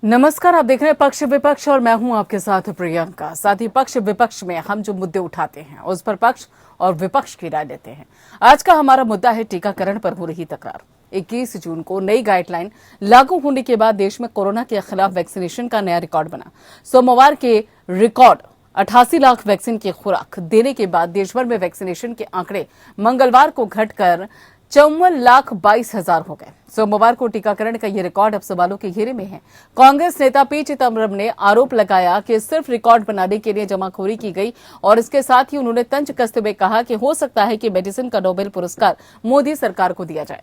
नमस्कार, आप देख रहे हैं पक्ष विपक्ष और मैं हूं आपके साथ प्रियंका। साथ ही पक्ष विपक्ष में हम जो मुद्दे उठाते हैं उस पर पक्ष और विपक्ष की राय लेते हैं। आज का हमारा मुद्दा है टीकाकरण पर हो रही तकरार। 21 जून को नई गाइडलाइन लागू होने के बाद देश में कोरोना के खिलाफ वैक्सीनेशन का नया रिकॉर्ड बना। सोमवार के रिकॉर्ड 88 लाख वैक्सीन की खुराक देने के बाद देश भर में वैक्सीनेशन के आंकड़े मंगलवार को घटकर 54,22,000 हो गए। सोमवार को टीकाकरण का ये रिकॉर्ड अब सवालों के घेरे में है। कांग्रेस नेता पी चिदम्बरम ने आरोप लगाया कि सिर्फ रिकॉर्ड बनाने के लिए जमाखोरी की गई और इसके साथ ही उन्होंने तंज कसते हुए कहा कि हो सकता है कि मेडिसिन का नोबेल पुरस्कार मोदी सरकार को दिया जाए।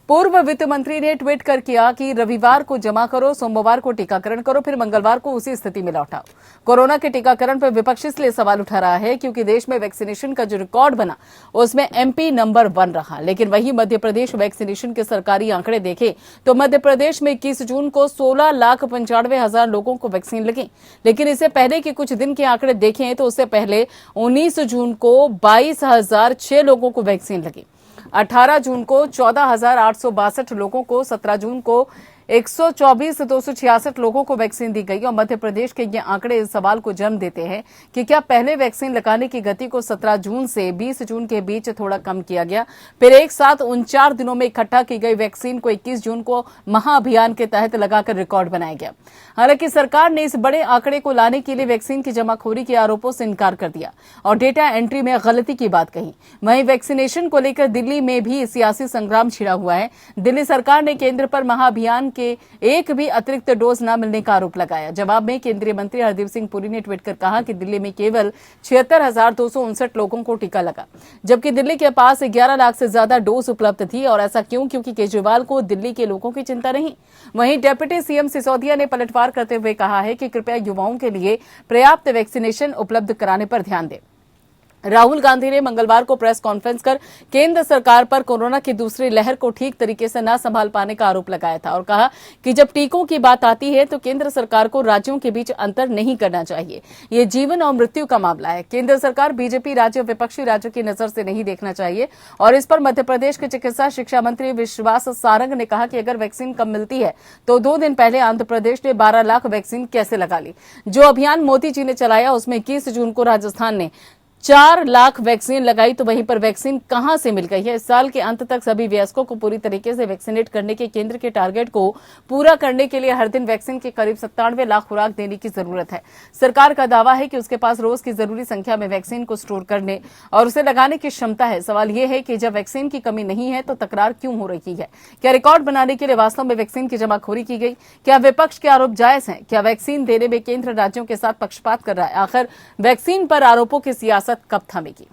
पूर्व वित्त मंत्री ने ट्वीट कर किया कि रविवार को जमा करो, सोमवार को टीकाकरण करो, फिर मंगलवार को उसी स्थिति में लौटाओ। कोरोना के टीकाकरण पर विपक्ष इसलिए सवाल उठा रहा है क्योंकि देश में वैक्सीनेशन का जो रिकॉर्ड बना उसमें एमपी नंबर 1 रहा। लेकिन वही मध्य प्रदेश वैक्सीनेशन के सरकारी आंकड़े देखें तो मध्य प्रदेश में 21 जून को 16,95,000 लोगों को वैक्सीन लगी। लेकिन इससे पहले के कुछ दिन के आंकड़े देखें तो उससे पहले 19 जून को 22,006 लोगों को वैक्सीन लगी, 18 जून को 14,862 लोगों को, 17 जून को 124,266 लोगों को वैक्सीन दी गई। और मध्य प्रदेश के ये आंकड़े इस सवाल को जन्म देते हैं कि क्या पहले वैक्सीन लगाने की गति को 17 जून से 20 जून के बीच थोड़ा कम किया गया, फिर एक साथ 49 दिनों में इकट्ठा की गई वैक्सीन को 21 जून को महाअभियान के तहत लगाकर रिकॉर्ड बनाया गया। हालांकि सरकार ने इस बड़े आंकड़े को लाने के लिए वैक्सीन की जमाखोरी के आरोपों से इनकार कर दिया और डेटा एंट्री में गलती की बात कही। वहीं वैक्सीनेशन को लेकर दिल्ली में भी सियासी संग्राम छिड़ा हुआ है। दिल्ली सरकार ने केंद्र पर महाअभियान के एक भी अतिरिक्त डोज न मिलने का आरोप लगाया। जवाब में केंद्रीय मंत्री हरदीप सिंह पुरी ने ट्वीट कर कहा कि दिल्ली में केवल 76,259 लोगों को टीका लगा, जबकि दिल्ली के पास 11 लाख से ज्यादा डोज उपलब्ध थी। और ऐसा क्यों? क्योंकि केजरीवाल को दिल्ली के लोगों की चिंता नहीं। वहीं डिप्टी सीएम सिसोदिया ने पलटवार करते हुए कहा है कि कृपया युवाओं के लिए पर्याप्त वैक्सीनेशन उपलब्ध कराने पर ध्यान दें। राहुल गांधी ने मंगलवार को प्रेस कॉन्फ्रेंस कर केंद्र सरकार पर कोरोना की दूसरी लहर को ठीक तरीके से न संभाल पाने का आरोप लगाया था और कहा कि जब टीकों की बात आती है तो केंद्र सरकार को राज्यों के बीच अंतर नहीं करना चाहिए। ये जीवन और मृत्यु का मामला है। केंद्र सरकार बीजेपी राज्य विपक्षी राज्यों की नजर से नहीं देखना चाहिए। और इस पर मध्य प्रदेश के चिकित्सा शिक्षा मंत्री विश्वास सारंग ने कहा कि अगर वैक्सीन कम मिलती है तो 2 दिन पहले आंध्र प्रदेश ने 12 लाख वैक्सीन कैसे लगा ली। जो अभियान मोदी जी ने चलाया उसमें 21 जून को राजस्थान ने 4 लाख वैक्सीन लगाई, तो वहीं पर वैक्सीन कहां से मिल गई है? इस साल के अंत तक सभी वयस्कों को पूरी तरीके से वैक्सीनेट करने के केंद्र के टारगेट को पूरा करने के लिए हर दिन वैक्सीन के करीब 97 लाख खुराक देने की जरूरत है। सरकार का दावा है कि उसके पास रोज की जरूरी संख्या में वैक्सीन को स्टोर करने और उसे लगाने की क्षमता है। सवाल यह है कि जब वैक्सीन की कमी नहीं है तो तकरार क्यों हो रही है? क्या रिकॉर्ड बनाने के लिए वास्तव में वैक्सीन की जमाखोरी की गई? क्या विपक्ष के आरोप जायज हैं? क्या वैक्सीन देने में केंद्र राज्यों के साथ पक्षपात कर रहा है? आखिर वैक्सीन पर आरोपों की सियासत कब थमेगी?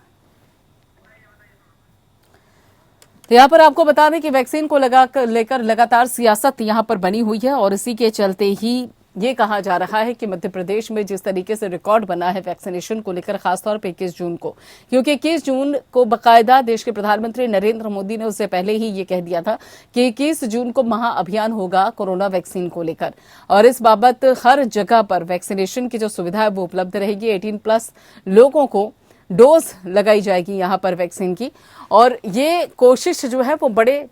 तो यहां पर आपको बता दें कि वैक्सीन को लेकर लगातार सियासत यहां पर बनी हुई है और इसी के चलते ही ये कहा जा रहा है कि मध्य प्रदेश में जिस तरीके से रिकॉर्ड बना है वैक्सीनेशन को लेकर, खासतौर पर 21 जून को, क्योंकि 21 जून को बाकायदा देश के प्रधानमंत्री नरेंद्र मोदी ने उससे पहले ही ये कह दिया था कि 21 जून को महाअभियान होगा कोरोना वैक्सीन को लेकर और इस बाबत हर जगह पर वैक्सीनेशन की जो सुविधा है वो उपलब्ध रहेगी। 18+ लोगों को डोज लगाई जाएगी यहां पर वैक्सीन की और ये कोशिश जो है वो बड़े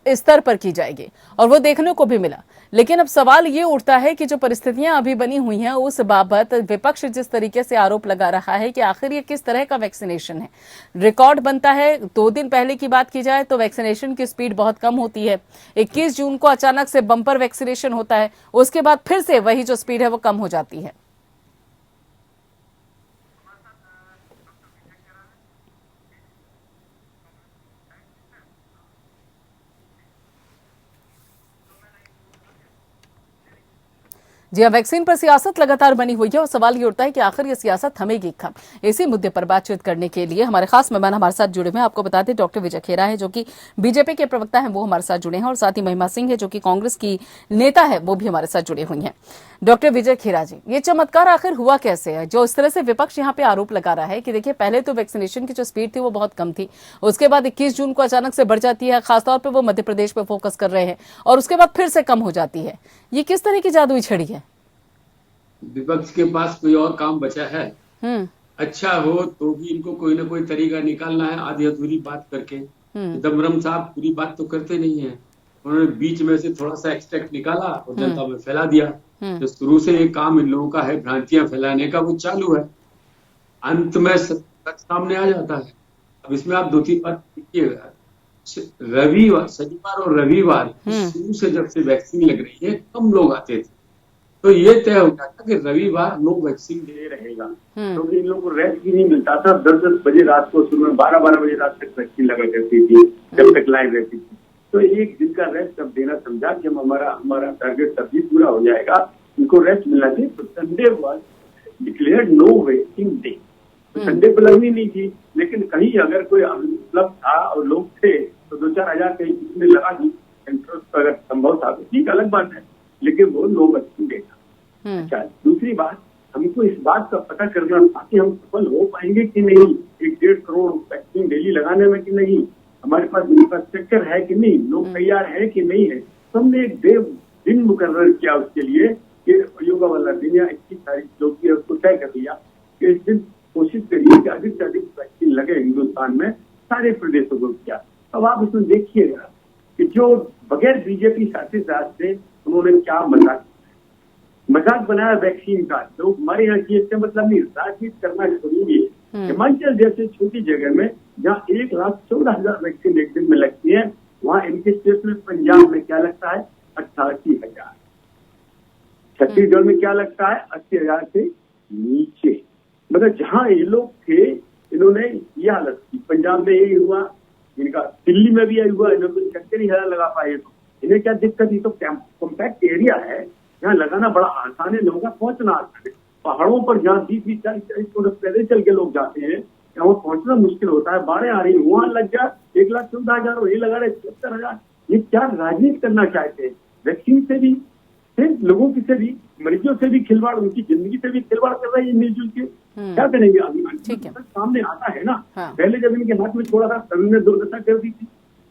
स्तर पर की जाएगी और वो देखने को भी मिला। लेकिन अब सवाल ये उठता है कि जो परिस्थितियां अभी बनी हुई हैं उस बाबत विपक्ष जिस तरीके से आरोप लगा रहा है कि आखिर ये किस तरह का वैक्सीनेशन है। रिकॉर्ड बनता है, 2 दिन पहले की बात की जाए तो वैक्सीनेशन की स्पीड बहुत कम होती है। 21 जून को अचानक से बम्पर वैक्सीनेशन होता है, उसके बाद फिर से वही जो स्पीड है वो कम हो जाती है। जी हाँ, वैक्सीन पर सियासत लगातार बनी हुई है और सवाल ये उठता है कि आखिर ये सियासत थमेगी कब। इसी मुद्दे पर बातचीत करने के लिए हमारे खास मेहमान हमारे साथ जुड़े हुए हैं। आपको बता दें डॉक्टर विजय खेरा है जो कि बीजेपी के प्रवक्ता हैं, वो हमारे साथ जुड़े हैं और साथ ही महिमा सिंह है जो कि कांग्रेस की नेता है, वो भी हमारे साथ जुड़े हुई हैं। डॉक्टर विजय खेरा जी, ये चमत्कार आखिर हुआ कैसे है जो इस तरह से विपक्ष यहाँ पे आरोप लगा रहा है कि देखिए पहले तो वैक्सीनेशन की जो स्पीड थी वो बहुत कम थी, उसके बाद 21 जून को अचानक से बढ़ जाती है, खासतौर पर वो मध्य प्रदेश पे फोकस कर रहे हैं, और उसके बाद फिर से कम हो जाती है। ये किस तरह की जादुई छड़ी है? विपक्ष के पास कोई और काम बचा है? अच्छा हो तो भी इनको कोई ना कोई तरीका निकालना है आधी अधूरी बात करके। चिदम्बरम साहब पूरी बात तो करते नहीं है। उन्होंने बीच में से थोड़ा सा एक्सट्रैक्ट निकाला और जनता में फैला दिया। तो शुरू से ये काम इन लोगों का है, भ्रांतियां फैलाने का, वो चालू है। अंत में सच सामने आ जाता है। अब इसमें आप 2-3 बात देखिएगा। रविवार, शनिवार और रविवार शुरू से जब से वैक्सीन लग रही है, कम लोग आते थे। तो ये तय हो गया था कि रविवार नो वैक्सीन डे रहेगा, क्योंकि इन लोगों को रेस्ट भी नहीं मिलता था। 10-10 बजे रात को, शुरू में 12-12 बजे रात तक वैक्सीन लगा करती थी, जब तक लाइव रहती थी। तो एक दिन का रेस्ट अब देना समझा कि हमारा टारगेट तभी पूरा हो जाएगा, इनको रेस्ट मिलना चाहिए। तो Sunday was declared no vaccine day. Sunday पर लगनी नहीं थी, लेकिन कहीं अगर कोई उपलब्ध था और लोग थे तो 2-4 हजार कहीं इसमें लगा दी, इंटरेस्ट अगर संभव था तो ठीक, अलग बात है, लेकिन वो नो वैक्सीन डे था। अच्छा, दूसरी बात, हमको इस बात का पता करना था कि हम सफल हो पाएंगे कि नहीं, 1-1.5 करोड़ वैक्सीन डेली लगाने में कि नहीं, हमारे पास इंफ्रास्ट्रक्चर है कि नहीं, लोग तैयार है कि नहीं है। तो हमने एक दिन मुकर्रर किया उसके लिए कि योगा वाला दिन या 21 तारीख जो की उसको तय कर लिया कि इस दिन कोशिश करिए कि अधिक से अधिक वैक्सीन लगे हिंदुस्तान में, सारे प्रदेशों को किया। अब आप इसमें देखिएगा कि जो बगैर बीजेपी शासित राज्य थे उन्होंने क्या मजाक बनाया वैक्सीन का। लोग हमारे यहाँ की इसका मतलब नहीं, राजनीति करना जरूरी है। हिमाचल जैसे छोटी जगह में जहाँ 1,14,000 वैक्सीन एक दिन में लगती है, वहाँ इनके स्टेट में, पंजाब में क्या लगता है 88,000, छत्तीसगढ़ में क्या लगता है 80,000 से नीचे। मतलब जहाँ ये लोग थे इन्होंने ये हालत की। पंजाब में यही हुआ, इनका दिल्ली में भी यही हुआ, इन्होंने 70,000 लगा पाए। तो इन्हें क्या दिक्कत थी? तो कॉम्पैक्ट एरिया है, यहाँ लगाना बड़ा आसान है, लोगों का पहुंचना आसान है। पहाड़ों पर जहाँ 20-20, 40-40 किलोमीटर पैदल चल के लोग जाते हैं, यहाँ पहुंचना मुश्किल होता है। बाढ़ें आ रही है, वहां लग गया 1,14,000 और ये लगा रहे 70,000। ये क्या राजनीति करना चाहते हैं? वैक्सीन से भी, फिर लोगों की से भी, मरीजों से भी खिलवाड़, उनकी जिंदगी से भी खिलवाड़ कर रही है मिलजुल के। क्या करेंगे आगे? सामने आता है ना। पहले जब इनके हाथ में छोड़ा था तब ने दुर्दशा कर दी थी।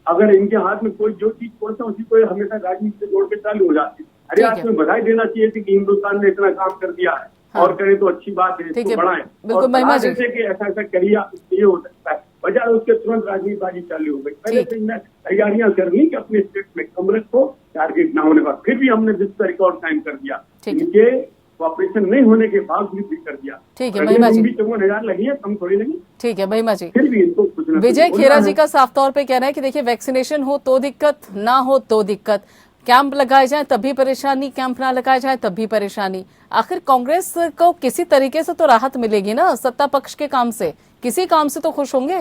अगर इनके हाथ में कोई जो चीज छोड़ता उसी को हमेशा राजनीति से जोड़ के चालू हो जाती। अरे आज में बधाई देना चाहिए थी कि हिंदुस्तान ने इतना काम कर दिया है, और करे तो अच्छी बात है, इसको बढ़ाएं। बिल्कुल महिमा जी, कि ऐसा ऐसा करिए, ये हो सकता है, बजाय उसके तुरंत राजनीतिबाजी चालू हो गई। पहले से मैं तैयारियां कर ली कि अपने स्टेट में कम रखो, टारगेट ना होने पर, फिर भी हमने विश्व रिकॉर्ड टाइम कर दिया। इनके ऑपरेशन नहीं होने के बावजूद भी कर दिया। ठीक है महिमा जी, 54,000 लगी है, कम थोड़ी लगी। ठीक है महिमा जी। फिर भी इनको विजय खेरा जी का साफ तौर पे कहना है कि देखिए वैक्सीनेशन हो तो दिक्कत, ना हो तो दिक्कत, कैंप लगाए जाए तब भी परेशानी, कैंप ना लगाए जाए तब भी परेशानी। आखिर कांग्रेस को किसी तरीके से तो राहत मिलेगी ना, सत्ता पक्ष के काम से, किसी काम से तो खुश होंगे।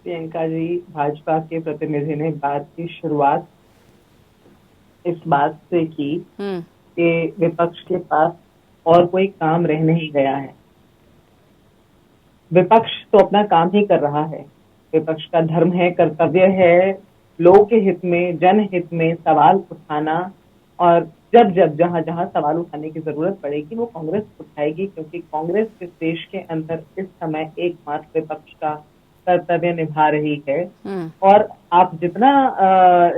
प्रियंका जी, भाजपा के प्रतिनिधि ने बात की शुरुआत इस बात से की कि विपक्ष के पास और कोई काम रह नहीं गया है। विपक्ष तो अपना काम ही कर रहा है, विपक्ष का धर्म है, कर्तव्य है लोगों के हित में, जनहित में सवाल उठाना, और जब जब जहां जहां सवाल उठाने की जरूरत पड़ेगी वो कांग्रेस उठाएगी, क्योंकि कांग्रेस इस देश के अंदर इस समय एकमात्र विपक्ष का कर्तव्य निभा रही है। और आप जितना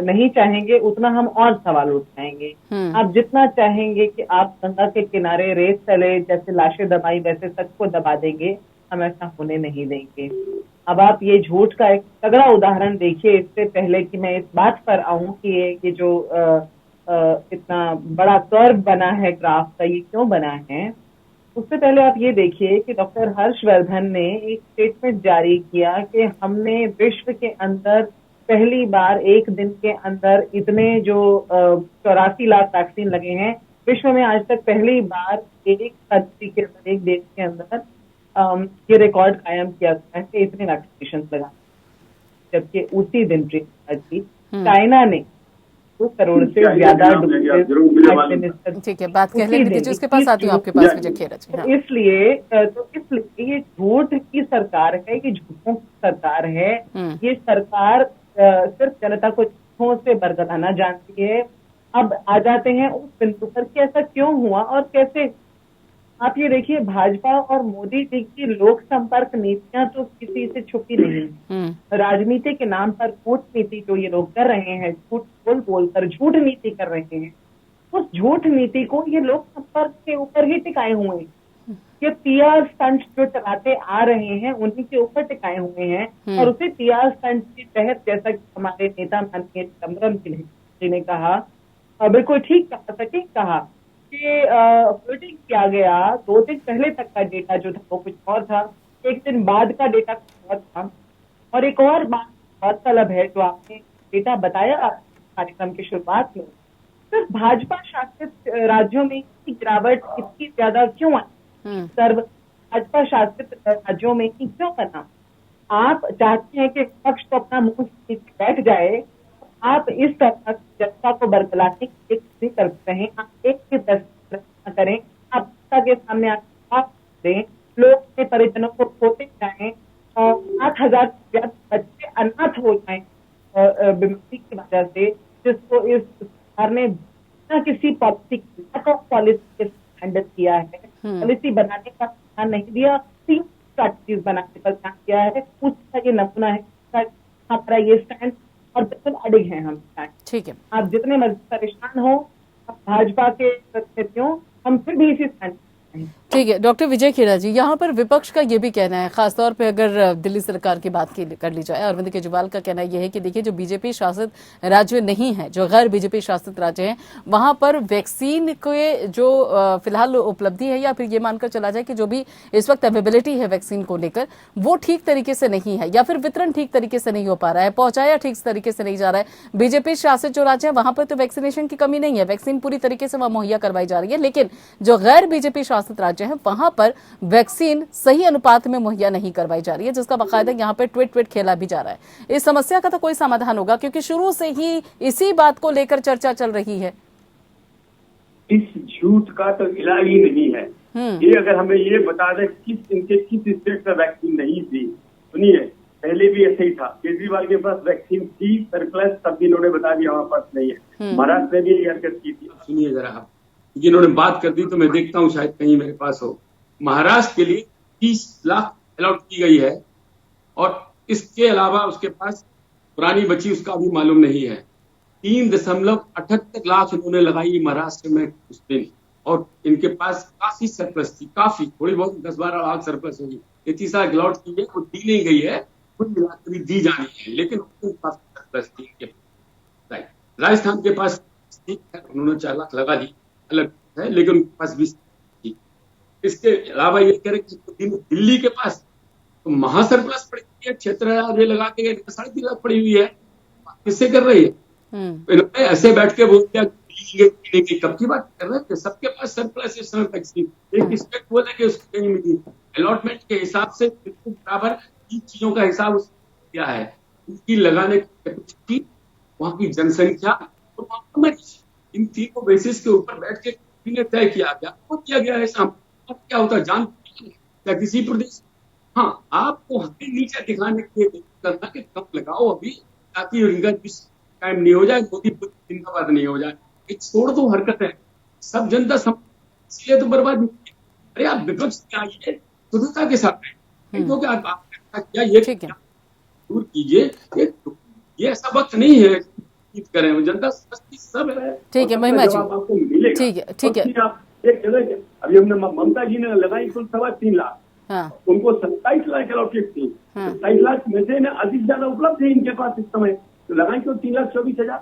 नहीं चाहेंगे उतना हम और सवाल उठाएंगे। आप जितना चाहेंगे कि आप गंगा के किनारे रेत तले जैसे लाशें दबाई वैसे सच को दबा देंगे, हम ऐसा होने नहीं देंगे। अब आप ये झूठ का एक तगड़ा उदाहरण देखिए। इससे पहले कि मैं इस बात पर आऊं कि ये जो इतना बड़ा कर्व बना है ग्राफ का, ये क्यों बना है, उससे पहले आप ये देखिए कि डॉक्टर हर्षवर्धन ने एक स्टेटमेंट जारी किया कि हमने विश्व के अंदर पहली बार एक दिन के अंदर इतने जो 84 लाख वैक्सीन लगे हैं, विश्व में आज तक पहली बार एक कंट्री के अंदर, एक देश के अंदर ये रिकॉर्ड कायम किया गया है कि इतने वैक्सीनेशन लगा। जबकि उसी दिन चाइना ने 2 करोड़ से ज्यादा। ठीक है, बात कह लेंगे दीजिए, उसके पास आती हूँ आपके पास विजय खेरा जी। हाँ। इसलिए ये झूठ की सरकार है, ये झूठों की सरकार है। ये सरकार सिर्फ जनता को झूठों से बरगलाना जानती है। अब आ जाते हैं उस बिंदु पर कि ऐसा क्यों हुआ और कैसे। आप ये देखिए, भाजपा और मोदी जी की लोक संपर्क नीतियां तो किसी से छुपी नहीं। राजनीति के नाम पर कूटनीति जो ये लोग कर रहे हैं, झूठ बोल बोलकर झूठ नीति कर रहे हैं, उस झूठ नीति को ये लोक संपर्क के ऊपर ही टिकाए हुए हैं। ये पीआर स्टंट जो चलाते आ रहे हैं उन्हीं के ऊपर टिकाए हुए हैं। और उसे पीआर स्टंट के तहत, जैसा कि हमारे नेता माननीय चिदम्बरम जी ने कहा, बिल्कुल ठीक कहा, सटीक कहा कि फ्लोटिंग किया गया 2 दिन पहले तक का डेटा जो था वो कुछ और था, 1 दिन बाद का डेटा कुछ और था। और एक और बात बहुत तलब है जो आपने डेटा बताया कार्यक्रम की शुरुआत में, सिर्फ भाजपा शासित राज्यों में इतनी गिरावट इतनी ज्यादा क्यों आई, सर्व भाजपा शासित राज्यों में ही क्यों बना? आप चाहते हैं कि विपक्ष तो अपना मुंह बैठ जाए, आप इस तरह जनता को बरगलाने की कोशिश करते हैं, आप एक भी प्रश्न करें, आप जनता के सामने आके दें, लोग अपने परिजनों को खोते जाएं, 8,000 बच्चे अनाथ हो जाएं बीमारी की वजह से, जिसको इस सरकार ने बिना किसी पॉलिसी के हैंडल किया है, पॉलिसी बनाने का ध्यान नहीं दिया, 3 स्ट्रैटेजीज बनाने पर ध्यान दिया है। उसका ये नमूना है हमारा ये स्टैंड, और बिल्कुल अडिग है हम स्टैंड। ठीक है, आप जितने मर्जी परेशान हो, भाजपा के प्रतिनिधियों, हम फिर भी इसी स्टैंड। ठीक है डॉक्टर विजय खेड़ा जी, यहाँ पर विपक्ष का ये भी कहना है, खासतौर पे अगर दिल्ली सरकार की बात कर ली जाए, अरविंद केजरीवाल का कहना यह है कि देखिए जो बीजेपी शासित राज्य नहीं है, जो गैर बीजेपी शासित राज्य हैं, वहां पर वैक्सीन के जो फिलहाल उपलब्धि है, या फिर ये मानकर चला जाए कि जो भी इस वक्त अवेलेबिलिटी है वैक्सीन को लेकर, वो ठीक तरीके से नहीं है, या फिर वितरण ठीक तरीके से नहीं हो पा रहा है, पहुंचाया ठीक तरीके से नहीं जा रहा है। बीजेपी शासित जो राज्य है वहां पर तो वैक्सीनेशन की कमी नहीं है, वैक्सीन पूरी तरीके से वहां मुहैया करवाई जा रही है, लेकिन जो गैर बीजेपी शासित राज्य है वहां पर वैक्सीन सही अनुपात में मुहैया नहीं करवाई जा रही है, जिसका बाकायदा यहाँ पे ट्वीट खेला भी जा रहा है। इस समस्या का तो कोई समाधान होगा, क्योंकि शुरू से ही इसी बात को लेकर चर्चा चल रही है। इस झूठ का तो इलाज ही नहीं है। ये अगर हमें ये बता दें इनके किस स्टेट में वैक्सीन नहीं थी, सुनिए पहले भी ऐसे ही था, केजरीवाल के पास वैक्सीन थी सरप्लस, तब भी इन्होंने बता दिया हमारे पास नहीं है। महाराष्ट्र ने भी यही हरकत की थी। सुनिए जरा आप, जिन्होंने बात कर दी तो मैं देखता हूँ शायद कहीं मेरे पास हो। महाराष्ट्र के लिए 30 लाख अलॉट की गई है, और इसके अलावा उसके पास पुरानी बची उसका भी मालूम नहीं है। 3.78 लाख इन्होंने लगाई महाराष्ट्र में उस दिन, और इनके पास काफी सरप्लस थी, काफी थोड़ी बहुत 10-12 लाख सरप्लस होगी। 33 लाख अलॉट की है, वो दी नहीं गई है, कुल मिलाकर दी जानी है, लेकिन काफी सरप्लस थी इनके पास। राजस्थान के पास उन्होंने 4 लाख लगा दी, अलग है, लेकिन उनके पास 20 थी। इसके अलावा ये कह रहे कि दिल्ली के पास तो महासरप्लस पड़ी हुई है, 76,000 लगा के 3.5 लाख पड़ी हुई है। किससे कर रही है? इन्होंने ऐसे बैठ के बोल दिया कब की बात कर रहे हैं? सबके पास सरप्लस इस समय वैक्सीन, एक स्टेट बोले कि उसको कहीं मिली, अलॉटमेंट के हिसाब से बिल्कुल बराबर 3 चीजों का हिसाब किया है, उनकी लगाने की कैपेसिटी, वहां की जनसंख्या और वहां का मरीज, इन 3 बेसिस के ऊपर बैठ के तय किया गया, वो किया गया है। अब क्या होता है जान क्या किसी प्रदेश, हाँ आपको हमें नीचे दिखाने के लिए करना कि कम लगाओ अभी, ताकि उनका टाइम नहीं हो जाए, मोदी जिंदाबाद नहीं हो जाए। छोड़ दो हरकत है, सब जनता इसलिए तो बर्बाद नहीं। अरे आप विपक्ष में आइए शुद्धता के साथ में, क्योंकि क्या ये दूर कीजिए, ये ऐसा वक्त नहीं है करें, जनता सब है। ठीक है महिमा जी, आपको मिलेगा। ठीक है। आप एक जगह अभी हमने ममता जी ने लगाई कुल 3.25 लाख, उनको 27 लाख अलॉटेड थी, 27 लाख में से ना अधिक ज्यादा उपलब्ध है इनके पास इस समय, तो लगाई क्यों 3,24,000?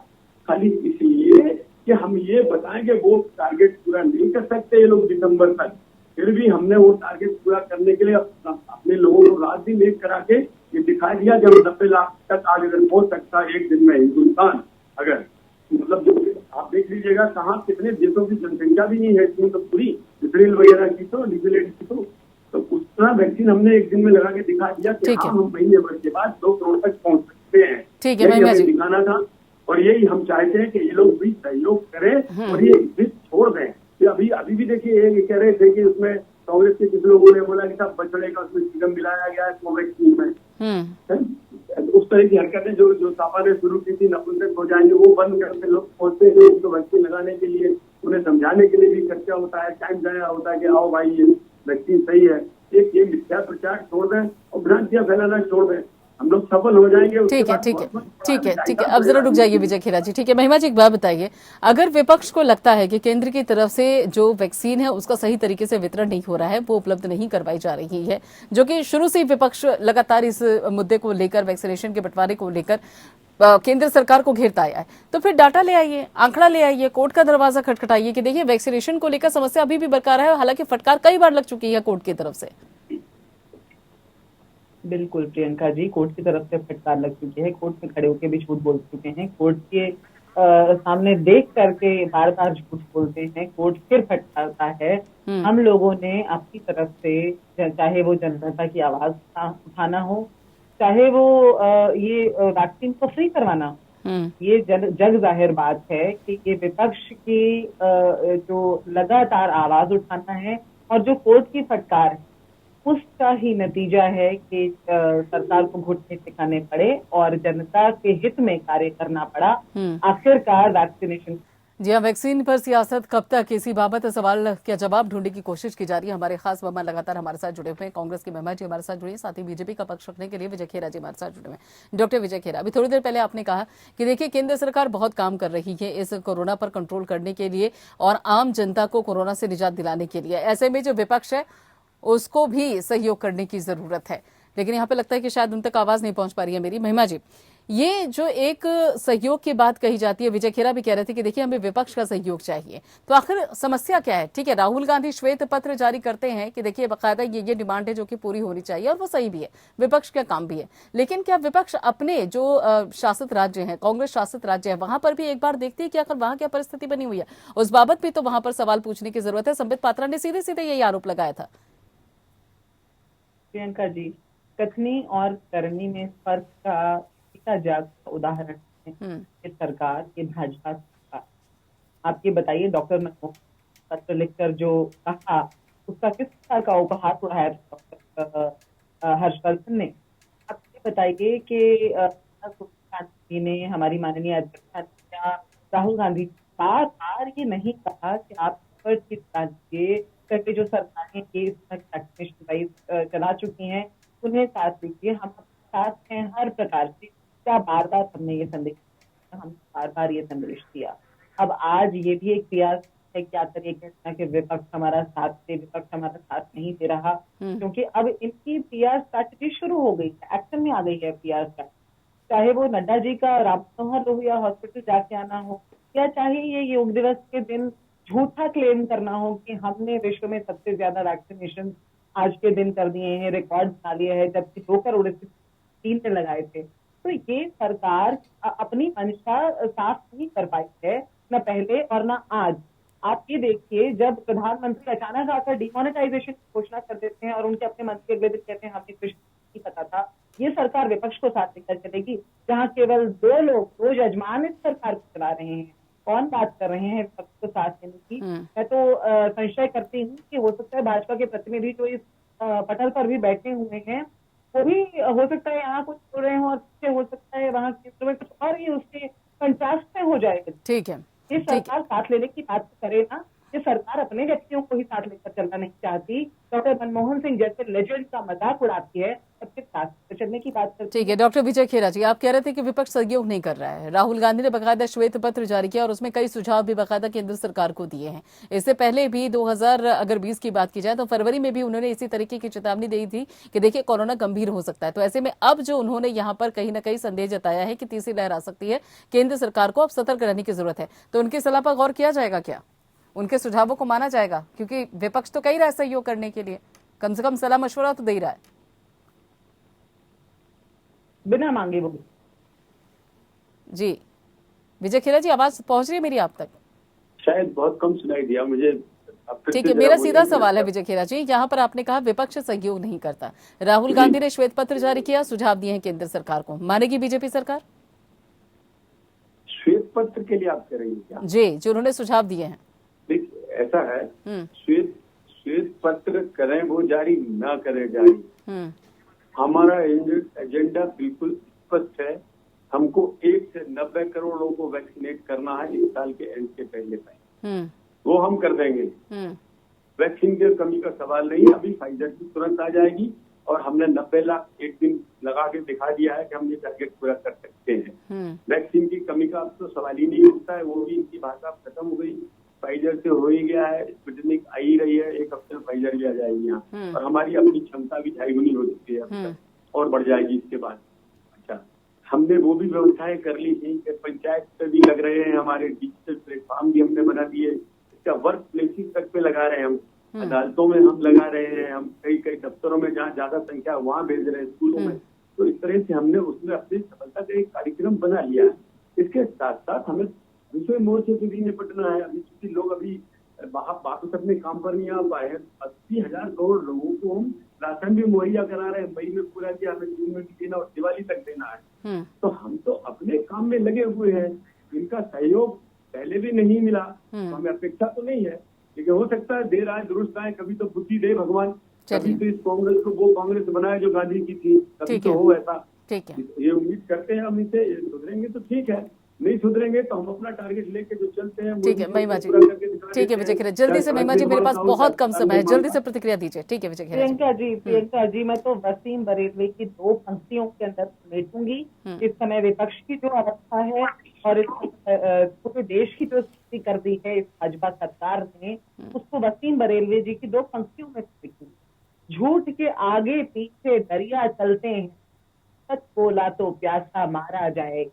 खाली इसलिए कि हम ये बताएं कि वो टारगेट पूरा नहीं कर सकते ये लोग दिसंबर तक, फिर भी हमने वो टारगेट पूरा करने के लिए अपने लोगों को रात दिन एक करा के ये दिखा दिया, जब 90 लाख तक आगे हो सकता है एक दिन में हिंदुस्तान, अगर मतलब आप देख लीजिएगा कहाँ कितने देशों की जनसंख्या भी नहीं है इतनी, तो पूरी इसराइल वगैरह की तो न्यूजीलैंड की तो उस तरह वैक्सीन हमने एक दिन में लगा के दिखा दिया कि हाँ हम महीने भर के बाद 2 करोड़ तक पहुंच सकते हैं। ठीक है महिमा जी, दिखाना था, और यही हम चाहते हैं कि ये लोग भी सहयोग करें और ये जिद छोड़ दें। अभी भी देखिए ये कह रहे थे कि उसमें कांग्रेस के कुछ लोगों ने बोला कि सब बछड़े का उसमें चिकन मिलाया गया है कोवैक्सीन में। उस तरह की हरकतें जो सापा ने शुरू की थी, नपुंसक हो जाएंगे, वो बंद करके लोग पहुंचते हैं उनको वैक्सीन लगाने के लिए, उन्हें समझाने के लिए भी खर्चा होता है, टाइम जाया होता है कि आओ भाई ये वैक्सीन सही है। एक ये मिथ्या प्रचार छोड़ दें और भ्रांतियां फैलाना छोड़ दें। हम लोग सफल हो जाएंगे। ठीक है। अब जरा रुक जाइए विजय खेरा जी। ठीक है, महिमा जी एक बात बताइए, अगर विपक्ष को लगता है कि केंद्र की तरफ से जो वैक्सीन है उसका सही तरीके से वितरण नहीं हो रहा है, वो उपलब्ध नहीं करवाई जा रही है, जो कि शुरू से ही विपक्ष लगातार इस मुद्दे को लेकर, वैक्सीनेशन के बंटवारे को लेकर केंद्र सरकार को घेरता आया है, तो फिर डाटा ले आइए, आंकड़ा ले आइए, कोर्ट का दरवाजा खटखटाइए कि देखिए वैक्सीनेशन को लेकर समस्या अभी भी बरकरार है, हालांकि फटकार कई बार लग चुकी है कोर्ट की तरफ से। बिल्कुल प्रियंका जी, कोर्ट की तरफ से फटकार लग चुकी है, कोर्ट में खड़े होकर भी झूठ बोल चुके हैं, कोर्ट के सामने देख करके बार बार झूठ बोलते हैं, कोर्ट फिर फटकारता है। हम लोगों ने अपनी तरफ से, चाहे वो जनता की आवाज उठाना हो, चाहे वो ये वैक्सीन को फ्री करवाना हो, ये जग जाहिर बात है कि ये विपक्ष की जो लगातार आवाज उठाना है और जो कोर्ट की फटकार है, उसका ही नतीजा है कि सरकार को घुटने टिकाने पड़े और जनता के हित में कार्य करना पड़ा। आखिरकार वैक्सीनेशन। जी हाँ, वैक्सीन पर सियासत कब तक, इसी बाबत सवाल का जवाब ढूंढने की कोशिश की जा रही है। हमारे खास मेहमान लगातार हमारे साथ जुड़े हुए हैं, कांग्रेस की महिमा जी हमारे साथ जुड़ी है, साथ ही बीजेपी का पक्ष रखने के लिए विजय खेरा जी हमारे साथ जुड़े हुए हैं। डॉक्टर विजय खेरा, अभी थोड़ी देर पहले आपने कहा कि देखिए केंद्र सरकार बहुत काम कर रही है इस कोरोना पर कंट्रोल करने के लिए और आम जनता को कोरोना से निजात दिलाने के लिए, ऐसे में जो विपक्ष है उसको भी सहयोग करने की जरूरत है, लेकिन यहाँ पे लगता है कि शायद उन तक आवाज नहीं पहुंच पा रही है मेरी। महिमा जी, ये जो एक सहयोग की बात कही जाती है, विजय खेरा भी कह रहे थे कि देखिए हमें विपक्ष का सहयोग चाहिए, तो आखिर समस्या क्या है? ठीक है, राहुल गांधी श्वेत पत्र जारी करते हैं कि देखिए बाकायदा ये डिमांड है जो कि पूरी होनी चाहिए, और वो सही भी है, विपक्ष का काम भी है, लेकिन क्या विपक्ष अपने जो शासित राज्य हैं, कांग्रेस शासित राज्य है, वहां पर भी एक बार देखती है कि आखिर वहां क्या परिस्थिति बनी हुई है? उस बाबत भी तो वहां पर सवाल पूछने की जरूरत है। संबित पात्रा ने सीधे सीधे यही आरोप लगाया था। प्रियंका जी, कथनी और करनी में फर्क का जाग उदाहरण है ये सरकार, ये भाजपा सरकार। आप ये बताइए, डॉक्टर मनमोहन पत्र लिखकर जो कहा, उसका किस प्रकार का उपहार उड़ाया डॉक्टर हर्षवर्धन ने? आप ये बताइए कि गांधी ने, हमारी माननीय अध्यक्ष राहुल गांधी बार बार ये नहीं कहा कि आप करके जो सरकारें ये वैक्सीनेशन ड्राइव चला चुकी हैं उन्हें साथ लीजिए, हम साथ हैं हर प्रकार से। क्या बार बार हमने ये संदेश, हम बार बार ये संदेश दिया। अब आज ये भी एक प्रयास है, क्या करिए कि विपक्ष हमारा साथ दे, विपक्ष हमारा साथ नहीं दे रहा, क्योंकि अब इनकी पीआर स्ट्रैटेजी शुरू हो गई है, एक्शन में आ गई है पीआर स्ट्रैटेजी। चाहे वो नड्डा जी का राम मनोहर लोहिया हॉस्पिटल जाके आना हो, या चाहे ये योग दिवस के दिन झूठा क्लेम करना हो कि हमने विश्व में सबसे ज्यादा वैक्सीनेशन आज के दिन कर दिए हैं, रिकॉर्ड बना लिया है, जबकि 2 करोड़ 3 ने लगाए थे। तो ये सरकार अपनी मंशा साफ नहीं कर पाई है, न पहले और न आज। आप ये देखिए, जब प्रधानमंत्री अचानक आकर डिमोनेटाइजेशन की घोषणा कर देते हैं और उनके अपने मंत्री अगले दिन कहते हैं हमें कुछ नहीं पता था, ये सरकार विपक्ष को साथ लेकर चलेगी, जहाँ केवल 2 लोग, 2 यजमान इस सरकार को चला रहे हैं। कौन बात कर रहे हैं विपक्ष को साथ लेने की? मैं तो संशय करती हूँ कि हो सकता है भाजपा के प्रतिनिधि जो इस पटल पर भी बैठे हुए हैं, वो भी हो सकता है यहाँ कुछ बोल रहे हो और हो सकता है वहाँ केंद्र में कुछ और ही उसके कंट्रास्ट में हो जाएगा। ठीक है, ये सरकार साथ लेने की बात करे ना, ये सरकार अपने व्यक्तियों को ही साथ लेकर चलना नहीं चाहती। डॉक्टर मनमोहन सिंह जैसे लेजेंड का मजाक उड़ाती है, सबके साथ चलने की बात करती है। ठीक है, डॉक्टर विजय खेरा जी, आप कह रहे थे कि विपक्ष सहयोग नहीं कर रहा है। राहुल गांधी ने बाकायदा श्वेत पत्र जारी किया और उसमें कई सुझाव भी बाकायदा केंद्र सरकार को दिए हैं। इससे पहले भी 2020 की बात की जाए तो फरवरी में भी उन्होंने इसी तरीके की चेतावनी दी थी कि देखिए कोरोना गंभीर हो सकता है। तो ऐसे में अब जो उन्होंने यहाँ पर कहीं ना कहीं संदेह जताया है कि तीसरी लहर आ सकती है, केंद्र सरकार को अब सतर्क रहने की जरूरत है, तो उनकी सलाह पर गौर किया जाएगा क्या? उनके सुझावों को माना जाएगा? क्योंकि विपक्ष तो कह रहा है सहयोग करने के लिए, कम से कम सलाह मशवरा तो दे रहा है। बिना मांगे वो। जी विजय खेरा जी, आवाज पहुंच रही है मेरी आप तक? शायद बहुत कम सुनाई दिया मुझे। ठीक है, मेरा सीधा सवाल है विजय खेरा जी, यहाँ पर आपने कहा विपक्ष सहयोग नहीं करता, राहुल गांधी ने श्वेत पत्र जारी किया, सुझाव दिए हैं केंद्र सरकार को, मानेगी बीजेपी सरकार? श्वेत पत्र के लिए आप कह रही हैं क्या? जी, जो उन्होंने सुझाव दिए हैं। ऐसा है, श्वेत पत्र करें वो जारी, ना करें जारी, हमारा एजेंडा बिल्कुल स्पष्ट है। हमको 1 से 90 करोड़ लोगों को वैक्सीनेट करना है इस साल के एंड के पहले। वो हम कर देंगे। वैक्सीन की कमी का सवाल नहीं, अभी फाइजर की तुरंत आ जाएगी और हमने 90 लाख एक दिन लगा के दिखा दिया है कि हम ये टारगेट पूरा कर सकते हैं। वैक्सीन की कमी का अब तो सवाल ही नहीं उठता है, वो भी इनकी भाषा खत्म हो गई। फाइजर से हो ही गया है, स्पुतनिक आ ही रही है, एक हफ्ते में फाइजर भी आ जाएगी यहाँ, और हमारी अपनी क्षमता भी 2.5 गुनी हो चुकी है अब तक, और बढ़ जाएगी इसके बाद। अच्छा, हमने वो भी व्यवस्थाएं कर ली थी कि पंचायत पे भी लग रहे हैं, हमारे डिजिटल प्लेटफॉर्म भी हमने बना दिए, इसका वर्क प्लेसेस तक पे लगा रहे हैं हम, अदालतों में हम लगा रहे हैं, हम कई दफ्तरों में जहाँ ज्यादा संख्या वहाँ भेज रहे हैं, स्कूलों में। तो इस तरह से हमने उसमें अपनी सफलता का एक कार्यक्रम बना लिया है। इसके साथ साथ हमें दूसरे मोर्चे से भी निपटना है। अभी क्योंकि लोग अभी वापस अपने काम पर नहीं आ पाए हैं, 80,000 करोड़ लोगों को हम राशन भी मुहैया करा रहे हैं। मई में पूरा किया, हमें जून में भी देना और दिवाली तक देना है। तो हम तो अपने काम में लगे हुए हैं, इनका सहयोग पहले भी नहीं मिला, तो हमें अपेक्षा तो नहीं है, लेकिन हो सकता है देर आए दुरुस्त आए, कभी तो बुद्धि दे भगवान, कभी तो इस कांग्रेस को वो कांग्रेस बनाए जो गांधी की थी, कभी तो हो ऐसा। ठीक है, ये उम्मीद करते हैं हम, इसे सुधरेंगे तो ठीक है, नहीं सुधरेंगे तो हम अपना टारगेट लेके जो चलते हैं। ठीक है महिमा जी, ठीक है विजय खीरत, जल्दी से महिमा जी, मेरे पास बहुत कम समय है, जल्दी से प्रतिक्रिया दीजिए। ठीक है विजय खीरत। प्रियंका जी, मैं तो वसीम बरेलवी की 2 पंक्तियों के अंदर समेटूंगी। इस समय विपक्ष की जो अवस्था है और पूरे देश की जो स्थिति कर दी है इस भाजपा सरकार ने, उसको वसीम बरेलवी जी की 2 पंक्तियों में समेटूंगी। झूठ के आगे पीछे दरिया चलते हैं, सच बोला तो प्यासा मारा जाएगा।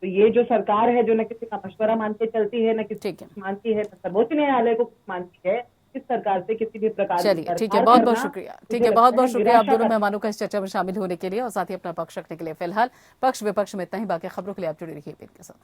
तो ये जो सरकार है जो न किसी का मशवरा मान के चलती है, न किसी को मानती है, न सर्वोच्च न्यायालय को मानती है, इस सरकार से किसी भी प्रकार। चलिए ठीक है, बहुत बहुत शुक्रिया। ठीक है, बहुत बहुत शुक्रिया आप दोनों मेहमानों का इस चर्चा में शामिल होने के लिए और साथ ही अपना पक्ष रखने के लिए। फिलहाल पक्ष विपक्ष में इतना ही, बाकी खबरों के लिए आप जुड़े रहिए पेन के साथ।